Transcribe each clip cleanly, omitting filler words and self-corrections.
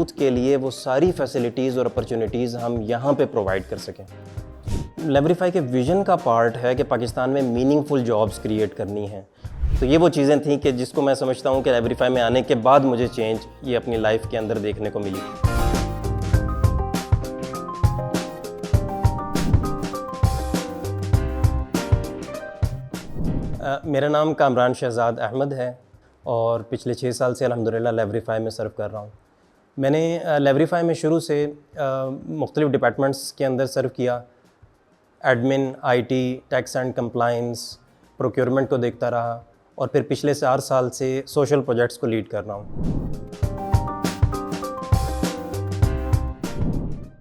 Youth के लिए वो सारी फैसिलिटीज़ और अपॉर्चुनिटीज़ हम यहाँ पे प्रोवाइड कर सकें। लेवरीफाई के विज़न का पार्ट है कि पाकिस्तान में मीनिंगफुल जॉब्स क्रिएट करनी हैं। तो ये वो चीज़ें थी कि जिसको मैं समझता हूँ कि लेवरीफाई में आने के बाद मुझे चेंज ये अपनी लाइफ के अंदर देखने को मिली। मेरा नाम कामरान शहजाद अहमद है और पिछले 6 साल से अल्हम्दुलिल्लाह लेवरीफाई में सर्व कर रहा हूँ। मैंने लेवरीफाई में शुरू से मुख्तलिफ़ डिपार्टमेंट्स के अंदर सर्व किया। Admin, IT, tax and compliance, procurement को देखता रहा और फिर पिछले 4 साल से सोशल प्रोजेक्ट्स को लीड कर रहा हूँ।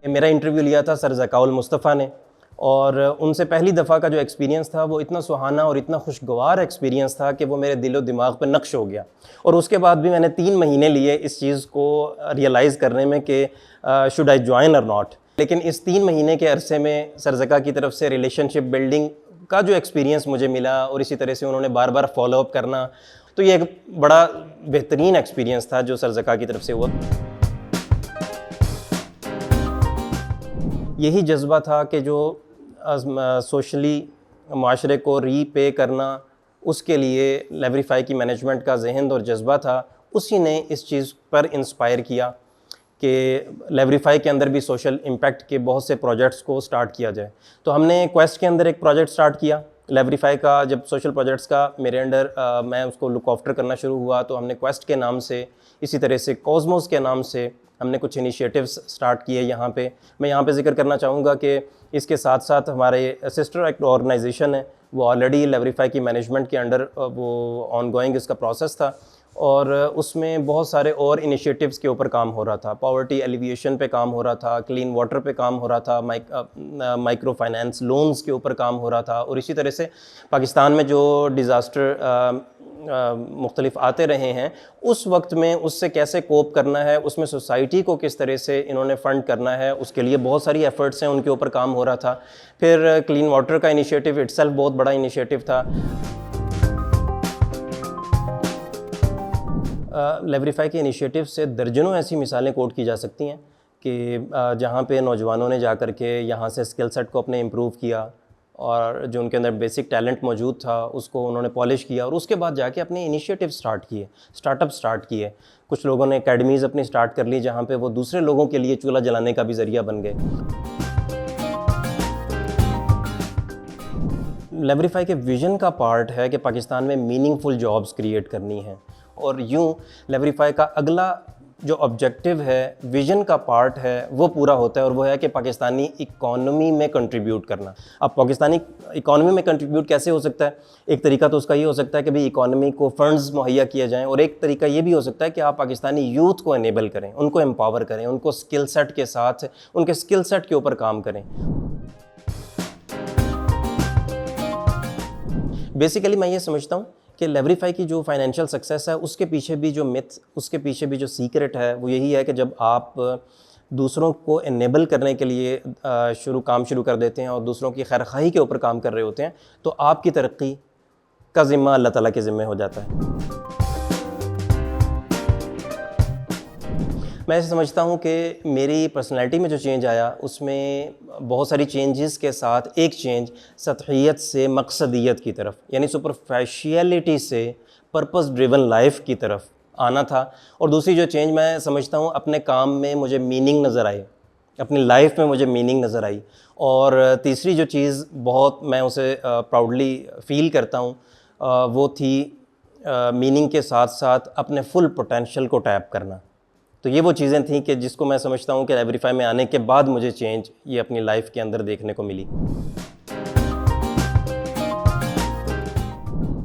मेरा इंटरव्यू लिया था सर ज़काउल मुस्तफ़ा ने और उनसे पहली दफ़ा का जो एक्सपीरियंस था वो इतना सुहाना और इतना खुशगवार एक्सपीरियंस था कि वो मेरे दिलो दिमाग पर नक्श हो गया। और उसके बाद भी मैंने 3 महीने लिए इस चीज़ को रियलाइज़ करने में कि शुड आई जॉइन और नॉट। लेकिन इस 3 महीने के अरसे में सर ज़का की तरफ से रिलेशनशिप बिल्डिंग का जो एक्सपीरियंस मुझे मिला और इसी तरह से उन्होंने बार बार फॉलोअप करना, तो ये एक बड़ा बेहतरीन एक्सपीरियंस था जो सर ज़का की तरफ से हुआ। यही जज्बा था कि जो सोशली माशरे को रीपे करना, उसके लिए लेवरीफाई की मैनेजमेंट का ज़हन और जज्बा था, उसी ने इस चीज़ पर इंस्पायर किया कि लेवरीफाई के अंदर भी सोशल इम्पैक्ट के बहुत से प्रोजेक्ट्स को स्टार्ट किया जाए। तो हमने क्वेस्ट के अंदर एक प्रोजेक्ट स्टार्ट किया लेवरीफाई का। जब सोशल प्रोजेक्ट्स का मेरे अंडर मैं उसको लुक आफ्टर करना शुरू हुआ तो हमने क्वेस्ट के नाम से, इसी तरह से कॉस्मोस के नाम से हमने कुछ इनिशिएटिव्स स्टार्ट किए यहाँ पे। मैं यहाँ पे जिक्र करना चाहूँगा कि इसके साथ साथ हमारे सिस्टर एक्ट ऑर्गेनाइजेशन है, वो ऑलरेडी लेवरीफाई की मैनेजमेंट के अंडर वो ऑनगोइंग इसका प्रोसेस था और उसमें बहुत सारे और इनिशिएटिव्स के ऊपर काम हो रहा था। पॉवर्टी एलिविएशन पे काम हो रहा था, क्लीन वाटर पे काम हो रहा था, माइक्रो फाइनेंस लोन्स के ऊपर काम हो रहा था और इसी तरह से पाकिस्तान में जो डिज़ास्टर मुख्तलिफ आते रहे हैं उस वक्त में उससे कैसे कोप करना है, उसमें सोसाइटी को किस तरह से इन्होंने फ़ंड करना है, उसके लिए बहुत सारी एफ़र्ट्स हैं, उनके ऊपर काम हो रहा था। फिर क्लीन वाटर का इनिशिएटिव इटसेल्फ बहुत बड़ा इनिशिएटिव था। लेवरीफाई के इनिशिएटिव से दर्जनों ऐसी मिसालें कोट की जा सकती हैं कि जहाँ पे नौजवानों ने जा कर के यहाँ से स्किल सेट को अपने इम्प्रूव किया और जो उनके अंदर बेसिक टैलेंट मौजूद था उसको उन्होंने पॉलिश किया और उसके बाद जाके अपने इनिशिएटिव स्टार्ट किए, स्टार्टअप स्टार्ट किए। कुछ लोगों ने एकेडमीज़ अपनी स्टार्ट कर ली जहाँ पे वो दूसरे लोगों के लिए चूल्हा जलाने का भी ज़रिया बन गए। लेवरीफाई के विज़न का पार्ट है कि पाकिस्तान में मीनिंगफुल जॉब्स क्रिएट करनी हैं और यूँ लेवरीफाई का अगला जो ऑब्जेक्टिव है, विज़न का पार्ट है, वो पूरा होता है और वो है कि पाकिस्तानी इकॉनमी में कंट्रीब्यूट करना। अब पाकिस्तानी इकॉनमी में कंट्रीब्यूट कैसे हो सकता है? एक तरीका तो उसका ये हो सकता है कि भाई इकॉनमी को फंड्स मुहैया किया जाएँ और एक तरीका ये भी हो सकता है कि आप पाकिस्तानी यूथ को इनेबल करें, उनको एम्पावर करें, उनको स्किल सेट के साथ उनके स्किल सेट के ऊपर काम करें। बेसिकली मैं ये समझता हूँ कि लेवरीफाई की जो फाइनेंशियल सक्सेस है उसके पीछे भी जो मिथ, उसके पीछे भी जो सीक्रेट है वो यही है कि जब आप दूसरों को इनेबल करने के लिए काम शुरू कर देते हैं और दूसरों की खैरख़्वाही के ऊपर काम कर रहे होते हैं तो आपकी तरक्की का ज़िम्मा अल्लाह ताला के ज़िम्मे हो जाता है। मैं ऐसे समझता हूँ कि मेरी पर्सनैलिटी में जो चेंज आया उसमें बहुत सारी चेंजेस के साथ एक चेंज सतहियत से मकसदियत की तरफ, यानी सुपरफिशियलिटी से पर्पस ड्रिवन लाइफ की तरफ आना था। और दूसरी जो चेंज मैं समझता हूँ अपने काम में मुझे मीनिंग नज़र आई, अपनी लाइफ में मुझे मीनिंग नज़र आई। और तीसरी जो चीज़ बहुत मैं उसे प्राउडली फ़ील करता हूँ वो थी मीनिंग के साथ साथ अपने फुल पोटेंशियल को टैप करना। तो ये वो चीज़ें थी कि जिसको मैं समझता हूँ कि लेवरीफाई में आने के बाद मुझे चेंज ये अपनी लाइफ के अंदर देखने को मिली।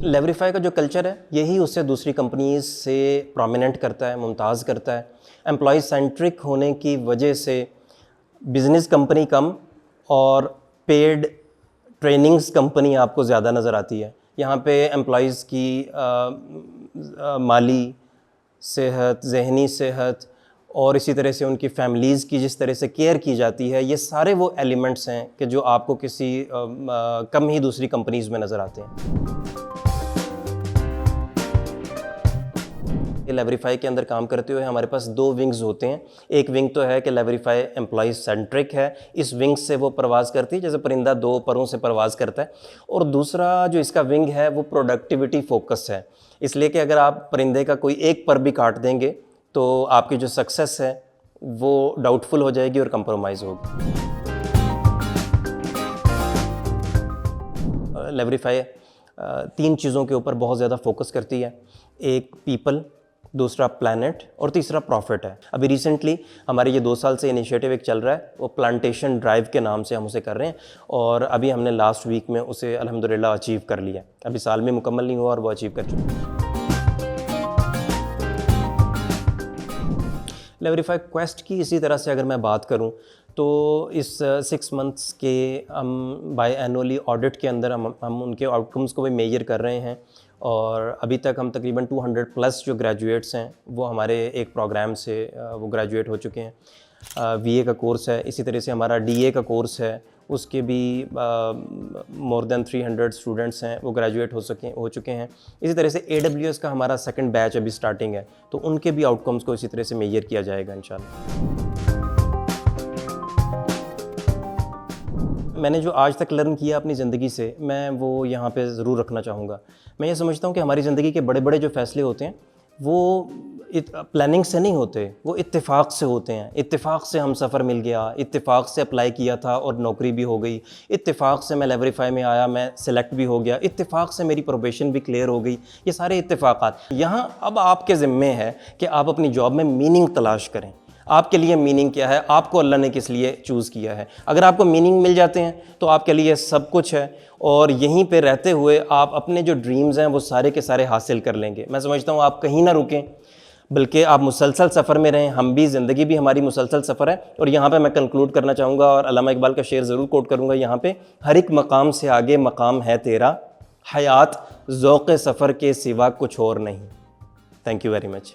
लेवरीफाई का जो कल्चर है यही उससे दूसरी कंपनीज से प्रोमिनेंट करता है, मुमताज़ करता है। एम्प्लॉय सेंट्रिक होने की वजह से बिज़नेस कंपनी कम और पेड ट्रेनिंग्स कंपनी आपको ज़्यादा नज़र आती है। यहाँ पे एम्प्लॉइज़ की माली सेहत, जहनी सेहत और इसी तरह से उनकी फैमिलीज़ की जिस तरह से केयर की जाती है, ये सारे वो एलिमेंट्स हैं कि जो आपको किसी कम ही दूसरी कंपनीज़ में नज़र आते हैं। लेवरीफाई के अंदर काम करते हुए हमारे पास 2 विंग्स होते हैं। एक विंग तो है कि लेवरीफाई एम्प्लॉय सेंट्रिक है, इस विंग से वो परवाज़ करती है जैसे परिंदा 2 परों से परवाज़ करता है। और दूसरा जो इसका विंग है वो प्रोडक्टिविटी फोकस है, इसलिए कि अगर आप परिंदे का कोई एक पर भी काट देंगे तो आपकी जो सक्सेस है वो डाउटफुल हो जाएगी और कंप्रोमाइज़ होगी। लेवरीफाई 3 चीज़ों के ऊपर बहुत ज़्यादा फोकस करती है, एक पीपल, दूसरा प्लैनेट और तीसरा प्रॉफिट है। अभी रिसेंटली हमारे ये 2 साल से इनिशिएटिव एक चल रहा है, वो प्लांटेशन ड्राइव के नाम से हम उसे कर रहे हैं और अभी हमने लास्ट वीक में उसे अल्हम्दुलिल्लाह अचीव कर लिया। अभी साल में मुकम्मल नहीं हुआ और वो अचीव कर चुके हैं। लेवरीफाई क्वेस्ट की इसी तरह से अगर मैं बात करूं तो इस 6 मंथ्स के हम बाय एनुअली ऑडिट के अंदर हम उनके आउटकम्स को भी मेजर कर रहे हैं और अभी तक हम तकरीबन 200 प्लस जो ग्रेजुएट्स हैं वो हमारे एक प्रोग्राम से वो ग्रेजुएट हो चुके हैं। वीए का कोर्स है, इसी तरह से हमारा डीए का कोर्स है, उसके भी मोर देन 300 स्टूडेंट्स हैं वो ग्रेजुएट हो चुके हैं। इसी तरह से AWS का हमारा सेकंड बैच अभी स्टार्टिंग है, तो उनके भी आउटकम्स को इसी तरह से मेजर किया जाएगा इंशाल्लाह। मैंने जो आज तक लर्न किया अपनी ज़िंदगी से, मैं वो यहाँ पे ज़रूर रखना चाहूँगा। मैं ये समझता हूँ कि हमारी ज़िंदगी के बड़े बड़े जो फ़ैसले होते हैं वो प्लानिंग से नहीं होते, वो इत्तेफाक से होते हैं। इत्तेफाक से हम सफ़र मिल गया, इत्तेफाक से अप्लाई किया था और नौकरी भी हो गई, इत्तेफाक से मैं लेवरीफाई में आया, मैं सिलेक्ट भी हो गया, इत्तेफाक से मेरी प्रोबेशन भी क्लियर हो गई। ये सारे इत्तेफाकात। यहाँ अब आपके ज़िम्मे है कि आप अपनी जॉब में मीनिंग तलाश करें। आपके लिए मीनिंग क्या है, आपको अल्लाह ने किस लिए चूज़ किया है। अगर आपको मीनिंग मिल जाते हैं तो आपके लिए सब कुछ है और यहीं पे रहते हुए आप अपने जो ड्रीम्स हैं वो सारे के सारे हासिल कर लेंगे। मैं समझता हूँ आप कहीं ना रुकें, बल्कि आप मुसलसल सफ़र में रहें। हम भी, ज़िंदगी भी हमारी मुसलसल सफ़र है। और यहाँ पे मैं कंक्लूड करना चाहूँगा और अल्लामा इकबाल का शेर ज़रूर कोट करूँगा यहाँ पे, हर एक मकाम से आगे मकाम है तेरा, हयात ज़ौक़ सफ़र के सिवा कुछ और नहीं। Thank you very much.